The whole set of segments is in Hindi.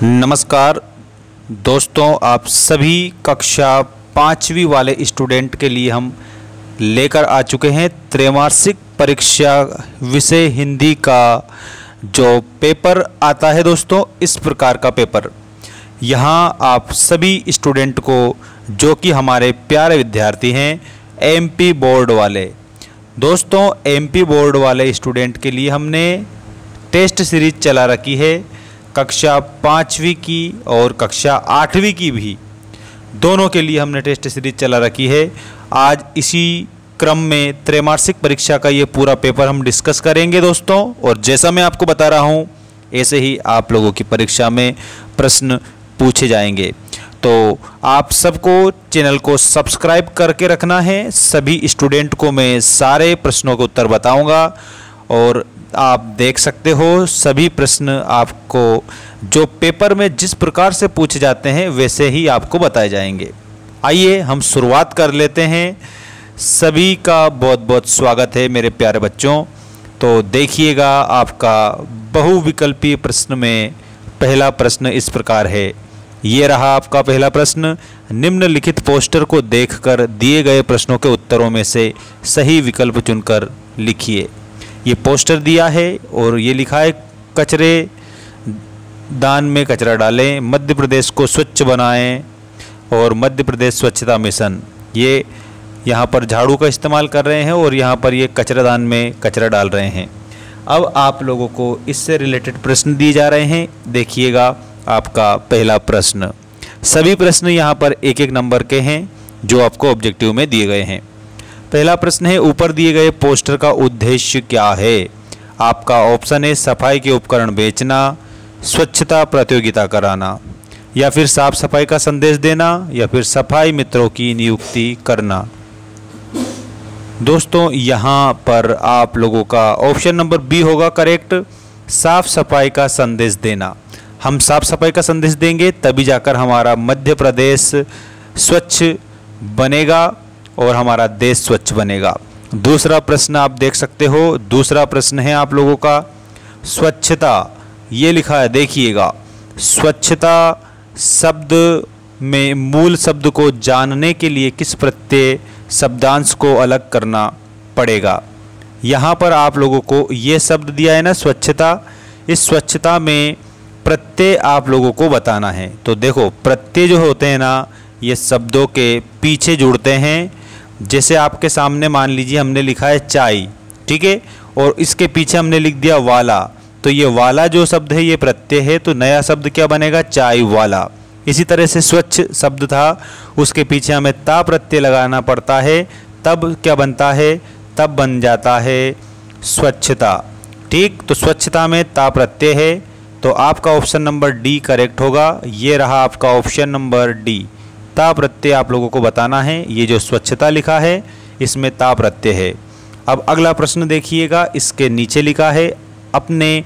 नमस्कार दोस्तों, आप सभी कक्षा 5वीं वाले स्टूडेंट के लिए हम लेकर आ चुके हैं त्रैमासिक परीक्षा विषय हिंदी का जो पेपर आता है। दोस्तों, इस प्रकार का पेपर यहाँ आप सभी स्टूडेंट को, जो कि हमारे प्यारे विद्यार्थी हैं एमपी बोर्ड वाले, दोस्तों एमपी बोर्ड वाले स्टूडेंट के लिए हमने टेस्ट सीरीज चला रखी है। कक्षा 5वीं की और कक्षा 8वीं की भी, दोनों के लिए हमने टेस्ट सीरीज चला रखी है। आज इसी क्रम में त्रैमासिक परीक्षा का ये पूरा पेपर हम डिस्कस करेंगे दोस्तों, और जैसा मैं आपको बता रहा हूँ ऐसे ही आप लोगों की परीक्षा में प्रश्न पूछे जाएंगे। तो आप सबको चैनल को सब्सक्राइब करके रखना है। सभी स्टूडेंट को मैं सारे प्रश्नों के उत्तर बताऊंगा और आप देख सकते हो सभी प्रश्न आपको जो पेपर में जिस प्रकार से पूछे जाते हैं वैसे ही आपको बताए जाएंगे। आइए हम शुरुआत कर लेते हैं। सभी का बहुत बहुत स्वागत है मेरे प्यारे बच्चों। तो देखिएगा, आपका बहुविकल्पीय प्रश्न में पहला प्रश्न इस प्रकार है। ये रहा आपका पहला प्रश्न। निम्नलिखित पोस्टर को देखकर दिए गए प्रश्नों के उत्तरों में से सही विकल्प चुनकर लिखिए। ये पोस्टर दिया है और ये लिखा है, कचरे दान में कचरा डालें, मध्य प्रदेश को स्वच्छ बनाएं और मध्य प्रदेश स्वच्छता मिशन। ये यहाँ पर झाड़ू का इस्तेमाल कर रहे हैं और यहाँ पर ये कचरादान में कचरा डाल रहे हैं। अब आप लोगों को इससे रिलेटेड प्रश्न दिए जा रहे हैं। देखिएगा आपका पहला प्रश्न। सभी प्रश्न यहाँ पर एक एक नंबर के हैं जो आपको ऑब्जेक्टिव में दिए गए हैं। पहला प्रश्न है, ऊपर दिए गए पोस्टर का उद्देश्य क्या है? आपका ऑप्शन है सफाई के उपकरण बेचना, स्वच्छता प्रतियोगिता कराना, या फिर साफ सफाई का संदेश देना, या फिर सफाई मित्रों की नियुक्ति करना। दोस्तों यहाँ पर आप लोगों का ऑप्शन नंबर बी होगा करेक्ट, साफ सफाई का संदेश देना। हम साफ सफाई का संदेश देंगे तभी जाकर हमारा मध्य प्रदेश स्वच्छ बनेगा और हमारा देश स्वच्छ बनेगा। दूसरा प्रश्न आप देख सकते हो। दूसरा प्रश्न है आप लोगों का स्वच्छता। ये लिखा है, देखिएगा, स्वच्छता शब्द में मूल शब्द को जानने के लिए किस प्रत्यय शब्दांश को अलग करना पड़ेगा? यहाँ पर आप लोगों को ये शब्द दिया है ना, स्वच्छता। इस स्वच्छता में प्रत्यय आप लोगों को बताना है। तो देखो, प्रत्यय जो होते हैं ना, ये शब्दों के पीछे जुड़ते हैं। जैसे आपके सामने मान लीजिए हमने लिखा है चाय, ठीक है, और इसके पीछे हमने लिख दिया वाला, तो ये वाला जो शब्द है ये प्रत्यय है, तो नया शब्द क्या बनेगा? चाय वाला। इसी तरह से स्वच्छ शब्द था, उसके पीछे हमें ता प्रत्यय लगाना पड़ता है, तब क्या बनता है? तब बन जाता है स्वच्छता। ठीक, तो स्वच्छता में ता प्रत्यय है, तो आपका ऑप्शन नंबर डी करेक्ट होगा। ये रहा आपका ऑप्शन नंबर डी, ता प्रत्यय आप लोगों को बताना है। ये जो स्वच्छता लिखा है इसमें ता प्रत्यय है। अब अगला प्रश्न देखिएगा, इसके नीचे लिखा है, अपने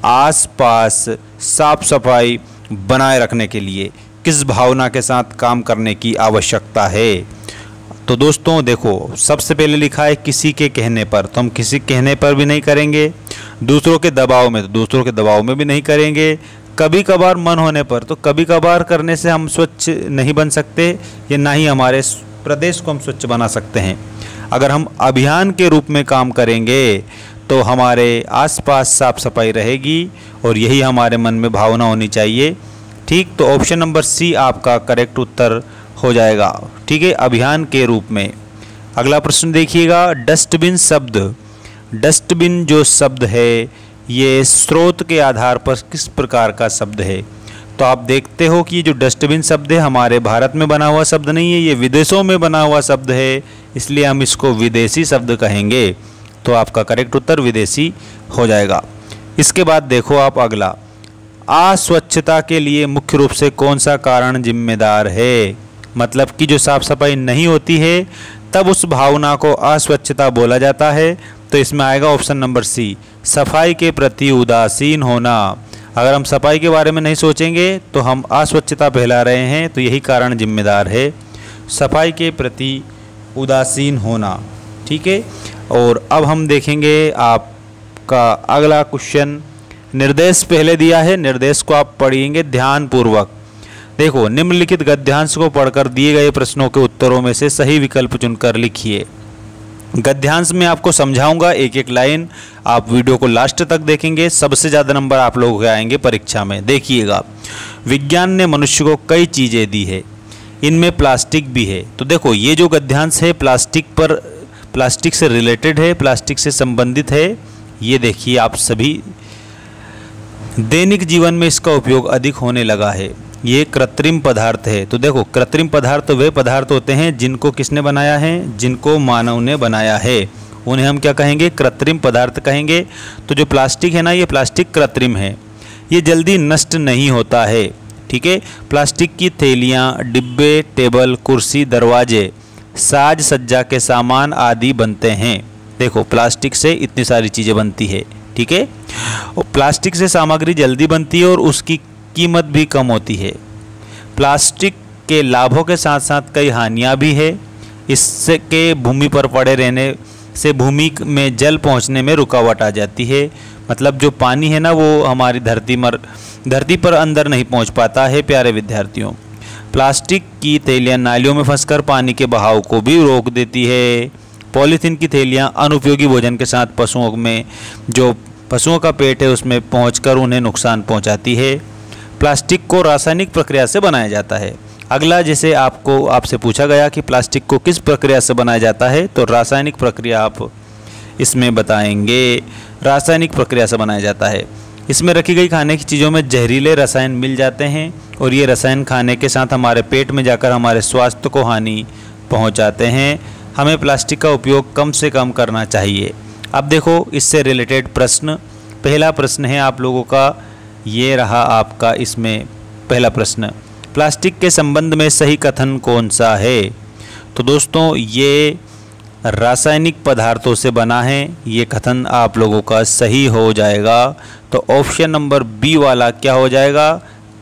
आसपास साफ सफाई बनाए रखने के लिए किस भावना के साथ काम करने की आवश्यकता है? तो दोस्तों देखो, सबसे पहले लिखा है किसी के कहने पर, तो हम किसी कहने पर भी नहीं करेंगे। दूसरों के दबाव में, तो दूसरों के दबाव में भी नहीं करेंगे। कभी कभार मन होने पर, तो कभी कभार करने से हम स्वच्छ नहीं बन सकते, या ना ही हमारे प्रदेश को हम स्वच्छ बना सकते हैं। अगर हम अभियान के रूप में काम करेंगे तो हमारे आसपास साफ सफाई रहेगी और यही हमारे मन में भावना होनी चाहिए। ठीक, तो ऑप्शन नंबर सी आपका करेक्ट उत्तर हो जाएगा। ठीक है, अभियान के रूप में। अगला प्रश्न देखिएगा, डस्टबिन शब्द। डस्टबिन जो शब्द है ये स्रोत के आधार पर किस प्रकार का शब्द है? तो आप देखते हो कि ये जो डस्टबिन शब्द है हमारे भारत में बना हुआ शब्द नहीं है, ये विदेशों में बना हुआ शब्द है, इसलिए हम इसको विदेशी शब्द कहेंगे। तो आपका करेक्ट उत्तर विदेशी हो जाएगा। इसके बाद देखो आप अगला, अस्वच्छता के लिए मुख्य रूप से कौन सा कारण जिम्मेदार है? मतलब कि जो साफ सफाई नहीं होती है तब उस भावना को अस्वच्छता बोला जाता है। तो इसमें आएगा ऑप्शन नंबर सी, सफाई के प्रति उदासीन होना। अगर हम सफाई के बारे में नहीं सोचेंगे तो हम अस्वच्छता फैला रहे हैं, तो यही कारण जिम्मेदार है, सफाई के प्रति उदासीन होना। ठीक है, और अब हम देखेंगे आपका अगला क्वेश्चन, निर्देश पहले दिया है, निर्देश को आप पढ़ेंगे ध्यान पूर्वक। देखो, निम्नलिखित गद्यांश को पढ़कर दिए गए प्रश्नों के उत्तरों में से सही विकल्प चुनकर लिखिए। गद्यांश में आपको समझाऊंगा एक एक लाइन, आप वीडियो को लास्ट तक देखेंगे, सबसे ज़्यादा नंबर आप लोगों के आएंगे परीक्षा में। देखिएगा, विज्ञान ने मनुष्य को कई चीज़ें दी है, इनमें प्लास्टिक भी है। तो देखो, ये जो गद्यांश है प्लास्टिक से रिलेटेड है, प्लास्टिक से संबंधित है। ये देखिए आप सभी, दैनिक जीवन में इसका उपयोग अधिक होने लगा है। ये कृत्रिम पदार्थ है। तो देखो, कृत्रिम पदार्थ वे पदार्थ होते हैं जिनको किसने बनाया है, जिनको मानव ने बनाया है, उन्हें हम क्या कहेंगे, कृत्रिम पदार्थ कहेंगे। तो जो प्लास्टिक है ना, ये प्लास्टिक कृत्रिम है, ये जल्दी नष्ट नहीं होता है। ठीक है, प्लास्टिक की थैलियाँ, डिब्बे, टेबल, कुर्सी, दरवाजे, साज सज्जा के सामान आदि बनते हैं। देखो, प्लास्टिक से इतनी सारी चीज़ें बनती है। ठीक है, और प्लास्टिक से सामग्री जल्दी बनती है और उसकी कीमत भी कम होती है। प्लास्टिक के लाभों के साथ साथ कई हानियां भी है। इससे के भूमि पर पड़े रहने से भूमि में जल पहुंचने में रुकावट आ जाती है। मतलब जो पानी है ना, वो हमारी धरती पर अंदर नहीं पहुंच पाता है। प्यारे विद्यार्थियों, प्लास्टिक की थैलियाँ नालियों में फंसकर पानी के बहाव को भी रोक देती है। पॉलीथीन की थैलियाँ अनुपयोगी भोजन के साथ पशुओं का पेट है उसमें पहुंचकर उन्हें नुकसान पहुंचाती है। प्लास्टिक को रासायनिक प्रक्रिया से बनाया जाता है। अगला, जैसे आपसे पूछा गया कि प्लास्टिक को किस प्रक्रिया से बनाया जाता है, तो रासायनिक प्रक्रिया आप इसमें बताएंगे। रासायनिक प्रक्रिया से बनाया जाता है। इसमें रखी गई खाने की चीज़ों में जहरीले रसायन मिल जाते हैं और ये रसायन खाने के साथ हमारे पेट में जाकर हमारे स्वास्थ्य को हानि पहुंचाते हैं। हमें प्लास्टिक का उपयोग कम से कम करना चाहिए। अब देखो, इससे रिलेटेड प्रश्न, पहला प्रश्न है आप लोगों का, ये रहा आपका इसमें पहला प्रश्न, प्लास्टिक के संबंध में सही कथन कौन सा है। तो दोस्तों, ये रासायनिक पदार्थों से बना है, ये कथन आप लोगों का सही हो जाएगा। तो ऑप्शन नंबर बी वाला क्या हो जाएगा,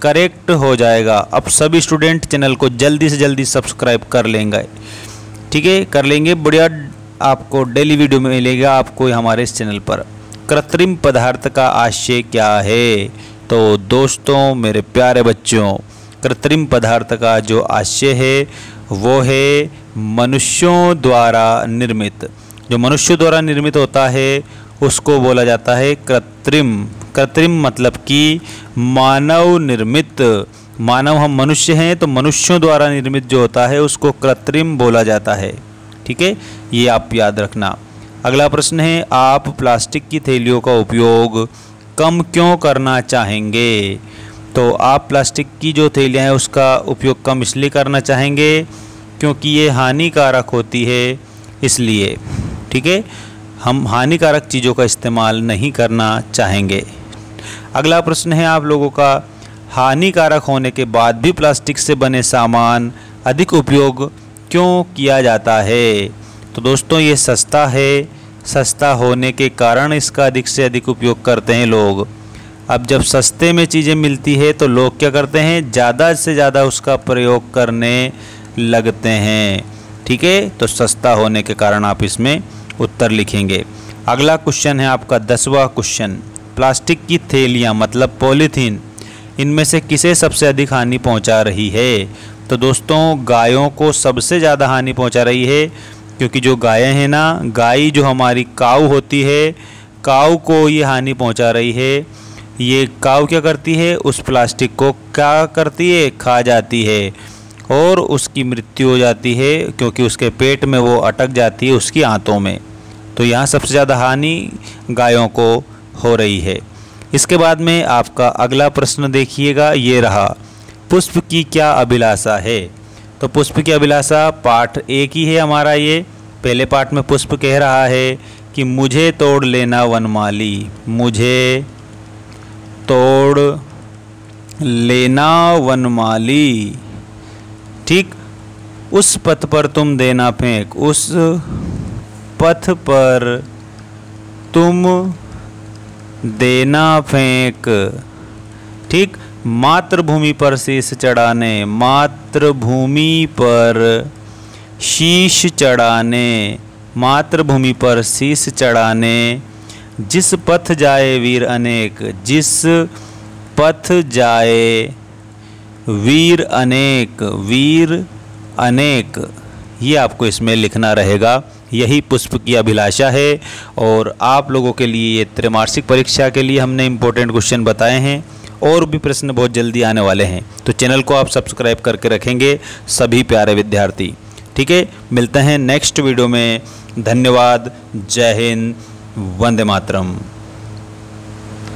करेक्ट हो जाएगा। अब सभी स्टूडेंट चैनल को जल्दी से जल्दी सब्सक्राइब कर लेंगे। ठीक है, कर लेंगे, बढ़िया आपको डेली वीडियो मिलेगा आपको हमारे इस चैनल पर। कृत्रिम पदार्थ का आशय क्या है। तो दोस्तों, मेरे प्यारे बच्चों, कृत्रिम पदार्थ का जो आशय है वो है मनुष्यों द्वारा निर्मित। जो मनुष्यों द्वारा निर्मित होता है उसको बोला जाता है कृत्रिम। कृत्रिम मतलब कि मानव निर्मित। मानव, हम मनुष्य हैं, तो मनुष्यों द्वारा निर्मित जो होता है उसको कृत्रिम बोला जाता है। ठीक है, ये आप याद रखना। अगला प्रश्न है, आप प्लास्टिक की थैलियों का उपयोग कम क्यों करना चाहेंगे। तो आप प्लास्टिक की जो थैलियाँ हैं उसका उपयोग कम इसलिए करना चाहेंगे क्योंकि ये हानिकारक होती है, इसलिए। ठीक है, हम हानिकारक चीज़ों का इस्तेमाल नहीं करना चाहेंगे। अगला प्रश्न है आप लोगों का, हानिकारक होने के बाद भी प्लास्टिक से बने सामान अधिक उपयोग क्यों किया जाता है। तो दोस्तों, ये सस्ता है, सस्ता होने के कारण इसका अधिक से अधिक उपयोग करते हैं लोग। अब जब सस्ते में चीज़ें मिलती है तो लोग क्या करते हैं, ज़्यादा से ज़्यादा उसका प्रयोग करने लगते हैं। ठीक है, तो सस्ता होने के कारण आप इसमें उत्तर लिखेंगे। अगला क्वेश्चन है आपका 10वां क्वेश्चन, प्लास्टिक की थैलियाँ मतलब पॉलीथीन, इनमें से किसे सबसे अधिक हानि पहुँचा रही है। तो दोस्तों, गायों को सबसे ज़्यादा हानि पहुँचा रही है, क्योंकि जो गायें हैं ना, गाय जो हमारी काऊ होती है, काऊ को ये हानि पहुँचा रही है। ये काऊ क्या करती है, उस प्लास्टिक को क्या करती है, खा जाती है और उसकी मृत्यु हो जाती है, क्योंकि उसके पेट में वो अटक जाती है उसकी आंतों में। तो यहाँ सबसे ज़्यादा हानि गायों को हो रही है। इसके बाद में आपका अगला प्रश्न देखिएगा, ये रहा, पुष्प की क्या अभिलाषा है। तो पुष्प की अभिलाषा पाठ एक ही है हमारा। ये पहले पाठ में पुष्प कह रहा है कि मुझे तोड़ लेना वनमाली, मुझे तोड़ लेना वनमाली। ठीक, उस पथ पर तुम देना फेंक, उस पथ पर तुम देना फेंक। ठीक, मातृभूमि पर शीश चढ़ाने, मातृभूमि पर शीश चढ़ाने, मातृभूमि पर शीश चढ़ाने, जिस पथ जाए वीर अनेक, जिस पथ जाए वीर अनेक, वीर अनेक, ये आपको इसमें लिखना रहेगा। यही पुष्प की अभिलाषा है। और आप लोगों के लिए ये त्रैमासिक परीक्षा के लिए हमने इम्पोर्टेंट क्वेश्चन बताए हैं, और भी प्रश्न बहुत जल्दी आने वाले हैं, तो चैनल को आप सब्सक्राइब करके रखेंगे सभी प्यारे विद्यार्थी। ठीक है, मिलते हैं नेक्स्ट वीडियो में। धन्यवाद। जय हिंद। वंदे मातरम।